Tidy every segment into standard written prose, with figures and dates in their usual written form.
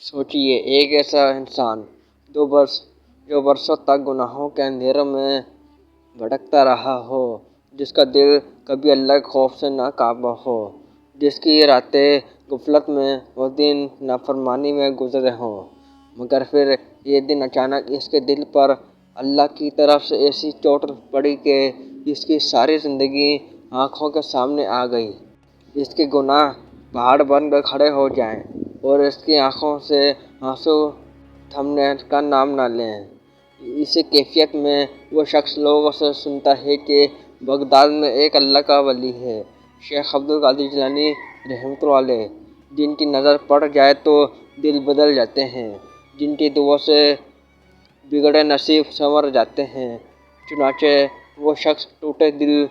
سوچیے، ایک ایسا انسان جو برسوں تک گناہوں کے اندھیروں میں بھٹکتا رہا ہو، جس کا دل کبھی اللہ کے خوف سے نہ کانپا ہو، جس کی راتیں غفلت میں اور دن نافرمانی میں گزرے ہوں، مگر پھر یہ دن اچانک اس کے دل پر اللہ کی طرف سے ایسی چوٹ پڑی کہ اس کی ساری زندگی آنکھوں کے سامنے آ گئی۔ اس کے گناہ پہاڑ بن کر کھڑے ہو جائیں اور اس کی آنکھوں سے آنسو تھمنے کا نام نہ لیں۔ اسی کیفیت میں وہ شخص لوگوں سے سنتا ہے کہ بغداد میں ایک اللہ کا ولی ہے، شیخ عبد القادر جیلانی رحمۃ اللہ علیہ، جن کی نظر پڑ جائے تو دل بدل جاتے ہیں، جن کی دعا سے بگڑے نصیب سنور جاتے ہیں۔ چنانچہ وہ شخص ٹوٹے دل،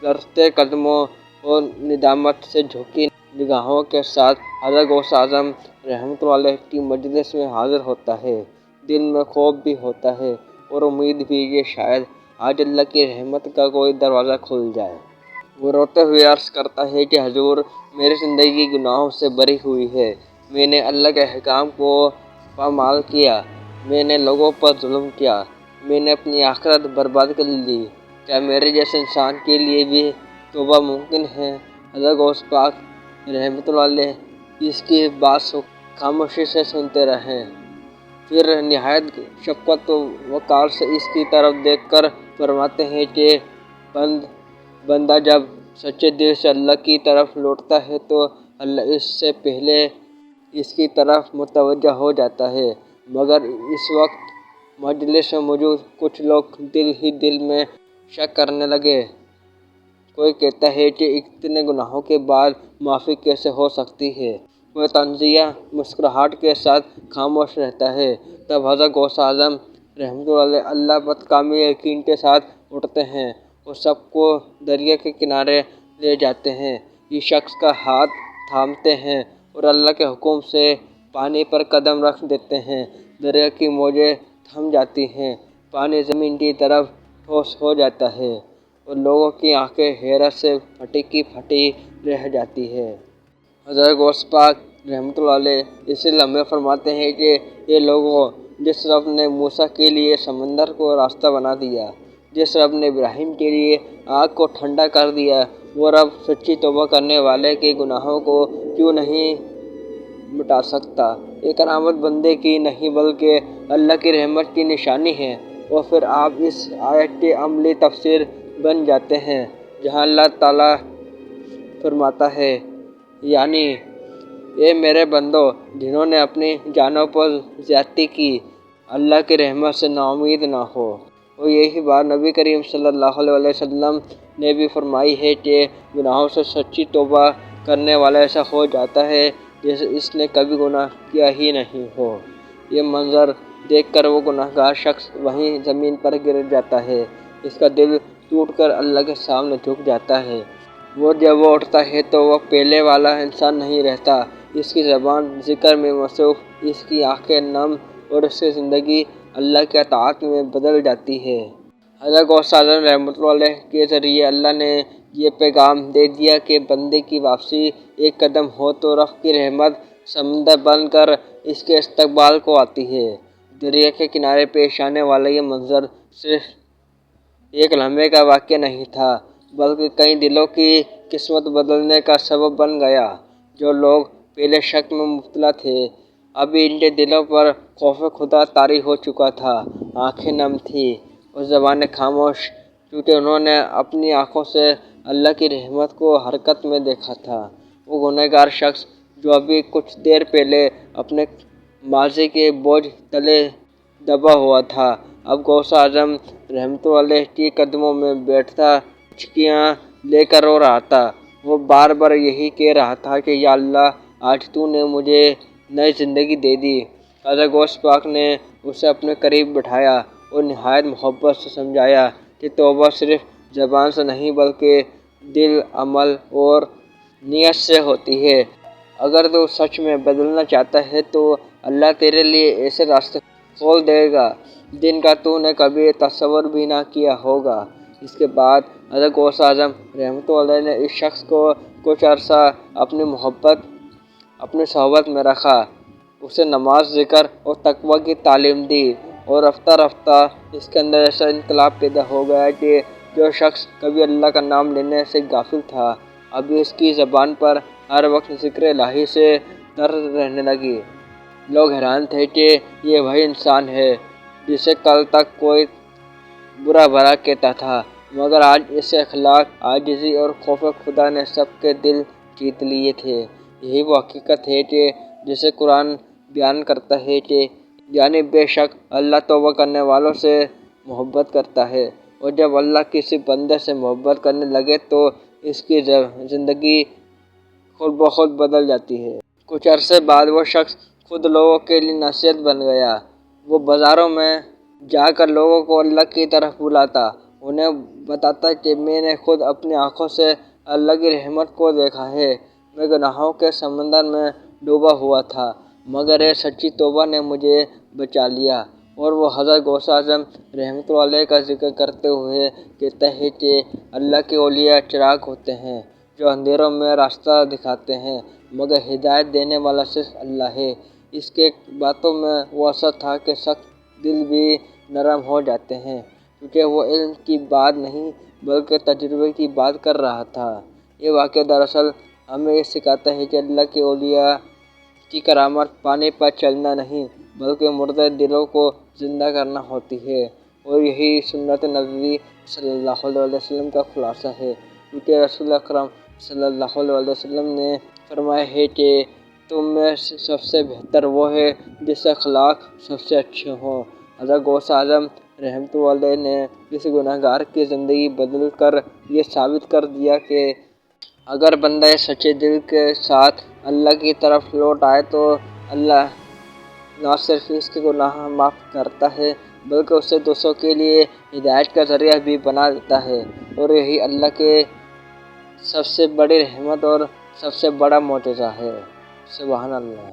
لرزتے قدموں اور ندامت سے جھکی نگاہوں کے ساتھ حضرت غوث اعظم رحمۃ اللہ علیہ کی مجلس میں حاضر ہوتا ہے۔ دل میں خوف بھی ہوتا ہے اور امید بھی کہ شاید آج اللہ کی رحمت کا کوئی دروازہ کھل جائے۔ وہ روتے ہوئے عرض کرتا ہے کہ حضور، میری زندگی گناہوں سے بھری ہوئی ہے، میں نے اللہ کے احکام کو پامال کیا، میں نے لوگوں پر ظلم کیا، میں نے اپنی آخرت برباد کر لی، کیا میرے جیسے انسان کے لیے بھی توبہ ممکن ہے؟ حضرت غوث پاک رحمۃ اللہ علیہ اس کی بات خاموشی سے سنتے رہے، پھر نہایت شفقت و وقار سے اس کی طرف دیکھ کر فرماتے ہیں کہ بندہ جب سچے دل سے اللہ کی طرف لوٹتا ہے تو اللہ اس سے پہلے اس کی طرف متوجہ ہو جاتا ہے، مگر اس وقت مجلس میں موجود کچھ لوگ دل ہی دل میں شک کرنے لگے۔ کوئی کہتا ہے کہ اتنے گناہوں کے بعد معافی کیسے ہو سکتی ہے؟ کوئی طنزیہ مسکراہٹ کے ساتھ خاموش رہتا ہے۔ تب حضرت غوث اعظم رحمۃ اللہ علیہ اللہ پر کامل یقین کے ساتھ اٹھتے ہیں اور سب کو دریا کے کنارے لے جاتے ہیں، اس شخص کا ہاتھ تھامتے ہیں اور اللہ کے حکم سے پانی پر قدم رکھ دیتے ہیں۔ دریا کی موجیں تھم جاتی ہیں، پانی زمین کی طرف ٹھوس ہو جاتا ہے اور لوگوں کی آنکھیں حیرت سے پھٹی کی پھٹی رہ جاتی ہیں۔ حضرت غوث پاک رحمۃ اللہ علیہ اسی لمحے فرماتے ہیں کہ اے لوگو، جس رب نے موسیٰ کے لیے سمندر کو راستہ بنا دیا، جس رب نے ابراہیم کے لیے آگ کو ٹھنڈا کر دیا، وہ رب سچی توبہ کرنے والے کے گناہوں کو کیوں نہیں مٹا سکتا؟ یہ کرامت بندے کی نہیں بلکہ اللہ کی رحمت کی نشانی ہے۔ اور پھر آپ اس آیت کی عملی تفسیر بن جاتے ہیں، جہاں اللہ تعالیٰ فرماتا ہے، یعنی اے میرے بندو، جنہوں نے اپنی جانوں پر زیادتی کی، اللہ کی رحمت سے نا امید نہ ہو۔ اور یہی بات نبی کریم صلی اللہ علیہ وسلم نے بھی فرمائی ہے کہ گناہوں سے سچی توبہ کرنے والا ایسا ہو جاتا ہے جیسے اس نے کبھی گناہ کیا ہی نہیں ہو۔ یہ منظر دیکھ کر وہ گناہگار شخص وہیں زمین پر گر جاتا ہے، اس کا دل ٹوٹ کر اللہ کے سامنے جھک جاتا ہے۔ جب وہ اٹھتا ہے تو وہ پہلے والا انسان نہیں رہتا، اس کی زبان ذکر میں مصروف، اس کی آنکھیں نم اور اس کی زندگی اللہ کی اطاعت میں بدل جاتی ہے۔ حضرت غوث اعظم رحمۃ اللہ علیہ کے ذریعے اللہ نے یہ پیغام دے دیا کہ بندے کی واپسی ایک قدم ہو تو رب کی رحمت سمندر بن کر اس کے استقبال کو آتی ہے۔ دریا کے کنارے پیش آنے والا یہ منظر صرف ایک لمحے کا واقعہ نہیں تھا، بلکہ کئی دلوں کی قسمت بدلنے کا سبب بن گیا۔ جو لوگ پہلے شک میں مبتلا تھے، اب ان کے دلوں پر خوف خدا طاری ہو چکا تھا، آنکھیں نم تھیں اور زبانیں خاموش، کیونکہ انہوں نے اپنی آنکھوں سے اللہ کی رحمت کو حرکت میں دیکھا تھا۔ وہ گنہگار شخص جو ابھی کچھ دیر پہلے اپنے ماضی کے بوجھ تلے دبا ہوا تھا، اب غوث اعظم رحمۃ اللہ علیہ کے قدموں میں بیٹھتا ہچکیاں لے کر رو رہا تھا۔ وہ بار بار یہی کہہ رہا تھا کہ یا اللہ، آج تو نے مجھے نئی زندگی دے دی۔ حضرت غوث پاک نے اسے اپنے قریب بٹھایا اور نہایت محبت سے سمجھایا کہ توبہ صرف زبان سے نہیں بلکہ دل، عمل اور نیت سے ہوتی ہے۔ اگر تو سچ میں بدلنا چاہتا ہے تو اللہ تیرے لیے ایسے راستے کھول دے گا جن کا تو نے کبھی تصور بھی نہ کیا ہوگا۔ اس کے بعد حضرت غوث اعظم رحمۃ اللہ علیہ نے اس شخص کو کچھ عرصہ اپنی صحبت میں رکھا۔ اسے نماز، ذکر اور تقوی کی تعلیم دی، اور رفتہ رفتہ اس کے اندر ایسا انقلاب پیدا ہو گیا کہ جو شخص کبھی اللہ کا نام لینے سے غافل تھا، ابھی اس کی زبان پر ہر وقت ذکر الہی سے تر رہنے لگی۔ لوگ حیران تھے کہ یہ وہی انسان ہے جسے کل تک کوئی برا بھلا کہتا تھا، مگر آج اس اخلاق، عاجزی اور خوف خدا نے سب کے دل جیت لیے تھے۔ یہی وہ حقیقت ہے کہ جسے قرآن بیان کرتا ہے کہ یعنی بے شک اللہ توبہ کرنے والوں سے محبت کرتا ہے، اور جب اللہ کسی بندے سے محبت کرنے لگے تو اس کی زندگی خود بخود بدل جاتی ہے۔ کچھ عرصے بعد وہ شخص خود لوگوں کے لیے نصیحت بن گیا۔ وہ بازاروں میں جا کر لوگوں کو اللہ کی طرف بلاتا، انہیں بتاتا کہ میں نے خود اپنی آنکھوں سے اللہ کی رحمت کو دیکھا ہے، میں گناہوں کے سمندر میں ڈوبا ہوا تھا، مگر ایک سچی توبہ نے مجھے بچا لیا۔ اور وہ حضرت غوث اعظم رحمۃ اللہ علیہ کا ذکر کرتے ہوئے کہتا ہے کہ اللہ کے اولیاء چراغ ہوتے ہیں جو اندھیروں میں راستہ دکھاتے ہیں، مگر ہدایت دینے والا صرف اللہ ہے۔ اس کے باتوں میں وہ اثر تھا کہ سخت دل بھی نرم ہو جاتے ہیں، کیونکہ وہ علم کی بات نہیں بلکہ تجربے کی بات کر رہا تھا۔ یہ واقعہ دراصل ہمیں یہ سکھاتا ہے کہ اللہ کے اولیاء کی کرامت پانی پر چلنا نہیں بلکہ مردہ دلوں کو زندہ کرنا ہوتی ہے، اور یہی سنت نبوی صلی اللہ علیہ وسلم کا خلاصہ ہے، کیونکہ رسول اکرم صلی اللہ علیہ وسلم نے فرمایا ہے کہ تم میں سب سے بہتر وہ ہے جس اخلاق سب سے اچھے ہوں۔ حضرت غوث اعظم رحمۃ اللہ علیہ نے اس گناہ گار کی زندگی بدل کر یہ ثابت کر دیا کہ اگر بندہ سچے دل کے ساتھ اللہ کی طرف لوٹ آئے تو اللہ نہ صرف اس کے گناہ معاف کرتا ہے بلکہ اسے دوسروں کے لیے ہدایت کا ذریعہ بھی بنا دیتا ہے، اور یہی اللہ کے سب سے بڑی رحمت اور سب سے بڑا معجزہ ہے۔ سبحان اللہ۔